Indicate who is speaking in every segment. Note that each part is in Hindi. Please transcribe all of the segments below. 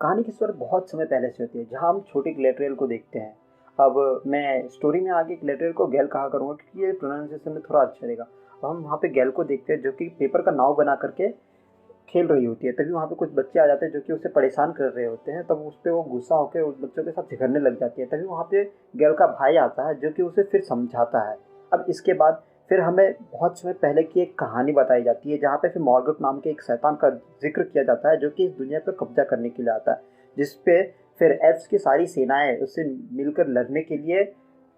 Speaker 1: कहानी की शुरुआत बहुत समय पहले से होती है, जहाँ हम छोटे ग्लेटरियल को देखते हैं। अब मैं स्टोरी में आगे ग्लेटरियल को गैल कहा करूँगा क्योंकि ये प्रोनाउंसिएशन में थोड़ा अच्छा रहेगा। अब हम वहाँ पे गैल को देखते हैं जो कि पेपर का नाव बना करके खेल रही होती है। तभी वहाँ पे कुछ बच्चे आ जाते हैं जो कि उसे परेशान कर रहे होते हैं। तब उस पे वो गुस्सा होकर उस बच्चों के साथ झगड़ने लग जाती है। तभी वहाँ पे गैल का भाई आता है जो कि उसे फिर समझाता है। अब इसके बाद फिर हमें बहुत समय पहले की एक कहानी बताई जाती है, जहाँ पे फिर मॉर्गेट नाम के एक शैतान का ज़िक्र किया जाता है जो कि इस दुनिया पे कब्ज़ा करने के लिए आता है। जिस पे फिर एल्फ्स की सारी सेनाएँ उससे मिलकर लड़ने के लिए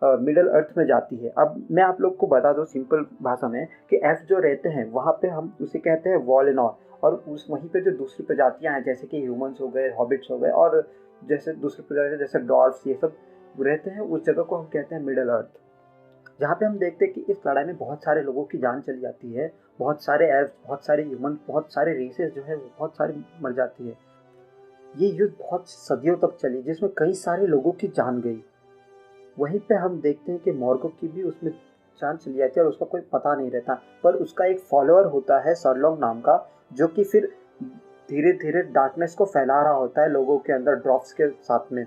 Speaker 1: मिडल अर्थ में जाती है। अब मैं आप लोग को बता दूँ सिंपल भाषा में कि एल्फ जो रहते हैं वहाँ पे हम उसे कहते हैं वॉलेनॉर। और उस वहीं पे जो दूसरी प्रजातियाँ हैं जैसे कि ह्यूमन्स हो गए, हॉबिट्स हो गए और जैसे दूसरी प्रजातियाँ जैसे डॉर्फ्स ये सब रहते हैं, उस जगह को हम कहते हैं मिडल अर्थ। जहाँ पे हम देखते हैं कि इस लड़ाई में बहुत सारे लोगों की जान चली जाती है। बहुत सारे एल्फ, बहुत सारे ह्यूमन, बहुत सारे रेसेस जो है वो बहुत सारी मर जाती है। ये युद्ध बहुत सदियों तक चली जिसमें कई सारे लोगों की जान गई। वहीं पे हम देखते हैं कि मॉर्गो की भी उसमें जान चली जाती है और उसका कोई पता नहीं रहता। पर उसका एक फॉलोअर होता है सरलोंग नाम का, जो कि फिर धीरे धीरे डार्कनेस को फैला रहा होता है लोगों के अंदर, ड्रॉप्स के साथ में,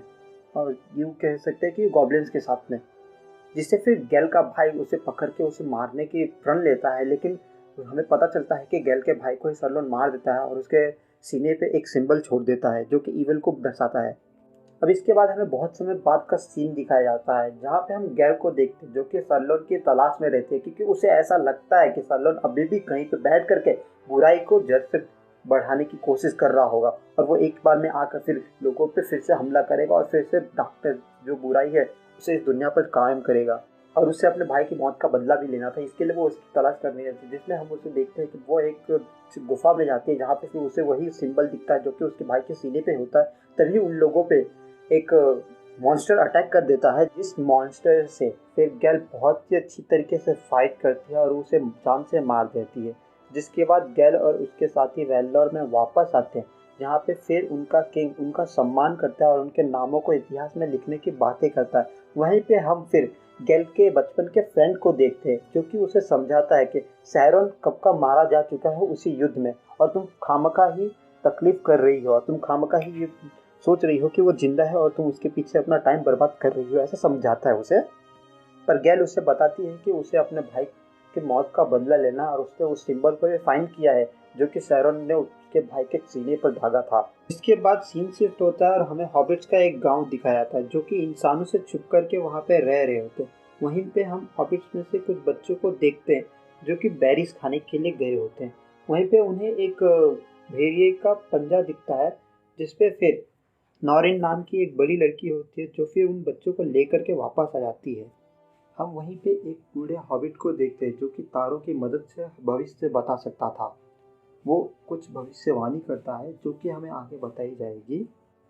Speaker 1: और यूं कह सकते हैं कि गॉब्लिन्स के साथ में। जिससे फिर गैल का भाई उसे पकड़ के उसे मारने की प्रण लेता है, लेकिन हमें पता चलता है कि गैल के भाई को ही सरलोन मार देता है और उसके सीने पे एक सिंबल छोड़ देता है जो कि ईविल को दर्शाता है। अब इसके बाद हमें बहुत समय बाद का सीन दिखाया जाता है जहाँ पे हम गैल को देखते हैं जो कि सरलोन की तलाश में रहती है, क्योंकि उसे ऐसा लगता है कि सरलोन अभी भी कहीं पे बैठ करके बुराई को जड़ से बढ़ाने की कोशिश कर रहा होगा और वो एक बार में आकर फिर लोगों पे फिर से हमला करेगा और फिर से डॉक्टर जो बुराई है उसे इस दुनिया पर कायम करेगा। और उससे अपने भाई की मौत का बदला भी लेना था, इसके लिए वो उसकी तलाश करने जाती है, जिसमें हम उसे देखते हैं कि वो एक गुफा में जाती है जहाँ पे फिर उसे वही सिंबल दिखता है जो कि उसके भाई के सीने पे होता है। तभी उन लोगों पे एक मॉन्स्टर अटैक कर देता है, जिस मॉन्स्टर से फिर गैल बहुत ही अच्छी तरीके से फाइट करती है और उसे जान से मार देती है। जिसके बाद गैल और उसके साथी वेल्लोर में वापस आते हैं, जहाँ पे फिर उनका किंग उनका सम्मान करता है और उनके नामों को इतिहास में लिखने की बातें करता है। वहीं पे हम फिर गैल के बचपन के फ्रेंड को देखते हैं जो कि उसे समझाता है कि सैरोन कब का मारा जा चुका है उसी युद्ध में, और तुम खामखा ही तकलीफ कर रही हो और तुम खामखा ही ये सोच रही हो कि वो जिंदा है और तुम उसके पीछे अपना टाइम बर्बाद कर रही हो, ऐसा समझाता है उसे। पर गैल उसे बताती है कि उसे अपने भाई की मौत का बदला लेना और उसने उस सिंबल को फाइंड किया है जो कि सैरोन ने उसके भाई के सीने पर दागा था। इसके बाद सीन शिफ्ट होता है और हमें हॉबिट्स का एक गांव दिखाया था जो कि इंसानों से छुप करके वहाँ पे रह रहे होते। वहीं पे हम हॉबिट्स में से कुछ बच्चों को देखते हैं जो कि बेरीज खाने के लिए गए होते हैं। वहीं पे उन्हें एक भेड़िए का पंजा दिखता है, जिसपे फिर नॉरिन नाम की एक बड़ी लड़की होती है जो फिर उन बच्चों को लेकर के वापस आ जाती है। हम वहीं पे एक बूढ़े हॉबिट को देखते हैं जो कि तारों की मदद से भविष्य बता सकता था। वो कुछ भविष्यवाणी करता है जो कि हमें आगे बताई जाएगी।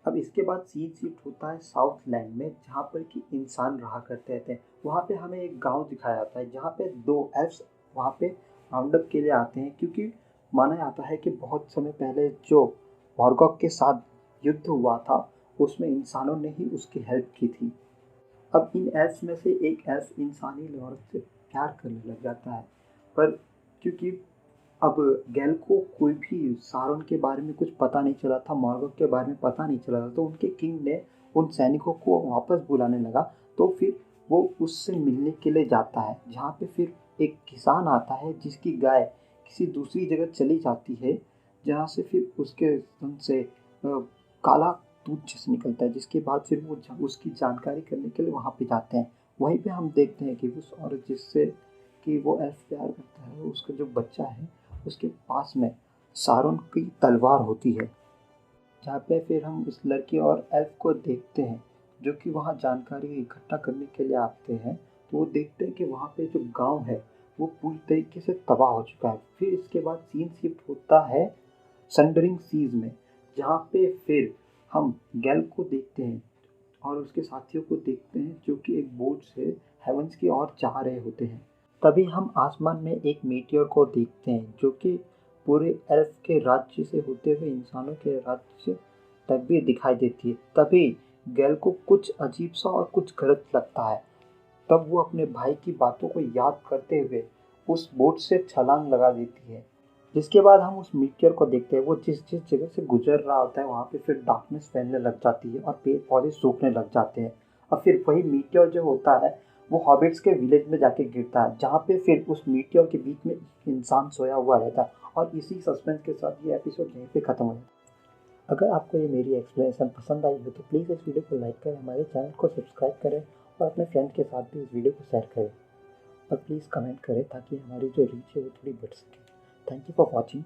Speaker 1: अब इसके बाद सीन शिफ्ट होता है साउथ लैंड में, जहाँ पर कि इंसान रहा करते थे। वहाँ पे हमें एक गांव दिखाया जाता है जहाँ पे दो एल्फ्स वहाँ पे राउंड अप के लिए आते हैं, क्योंकि माना जाता है कि बहुत समय पहले जो मॉर्गॉक के साथ युद्ध हुआ था उसमें इंसानों ने ही उसकी हेल्प की थी। अब इन एल्फ्स में से एक एल्फ इंसानी औरत से प्यार करने लग जाता है, पर क्योंकि अब गैल को कोई भी सारोन के बारे में कुछ पता नहीं चला था, मॉर्गॉक के बारे में पता नहीं चला था, तो उनके किंग ने उन सैनिकों को वापस बुलाने लगा। तो फिर वो उससे मिलने के लिए जाता है, जहाँ पे फिर एक किसान आता है जिसकी गाय किसी दूसरी जगह चली जाती है, जहाँ से फिर उसके धन से काला दूध जैसे निकलता है। जिसके बाद फिर वो उसकी जानकारी करने के लिए वहाँ पे जाते हैं। वहीं पे हम देखते हैं कि उस औरत जिससे कि वो एल्फ प्यार करता है, उसका जो बच्चा है उसके पास में सारोन की तलवार होती है। जहाँ पे फिर हम उस लड़की और एल्फ को देखते हैं जो कि वहाँ जानकारी इकट्ठा करने के लिए आते हैं। तो वो देखते हैं कि वहाँ पे जो गांव है वो पूरी तरीके से तबाह हो चुका है। फिर इसके बाद सीन शिफ्ट होता है संडरिंग सीज में, जहाँ पे फिर हम गैल को देखते हैं और उसके साथियों को देखते हैं जो कि एक बोट से हेवंस की ओर जा रहे होते हैं। तभी हम आसमान में एक मीटियोर को देखते हैं जो कि पूरे एल्फ के राज्य से होते हुए इंसानों के राज्य तक भी दिखाई देती है। तभी गैल को कुछ अजीब सा और कुछ गलत लगता है। तब वो अपने भाई की बातों को याद करते हुए उस बोट से छलांग लगा देती है। जिसके बाद हम उस मीटियर को देखते हैं, वो जिस जिस जगह से गुजर रहा होता है वहाँ पे फिर डार्कनेस फैलने लग जाती है और पेड़ पौधे सूखने लग जाते हैं। और फिर वही मीटियर जो होता है वो हॉबिट्स के विलेज में जाके गिरता है, जहाँ पे फिर उस मीटियर के बीच में एक इंसान सोया हुआ रहता है। और इसी सस्पेंस के साथ ये एपिसोड यहीं पे ख़त्म हो जाता है। अगर आपको ये मेरी एक्सप्लेनेशन पसंद आई हो तो प्लीज़ इस वीडियो को लाइक करें, हमारे चैनल को सब्सक्राइब करें और अपने फ्रेंड के साथ भी इस वीडियो को शेयर करें। और प्लीज़ कमेंट करें ताकि हमारी जो रीच है वो थोड़ी बढ़ सके। Thank you for watching.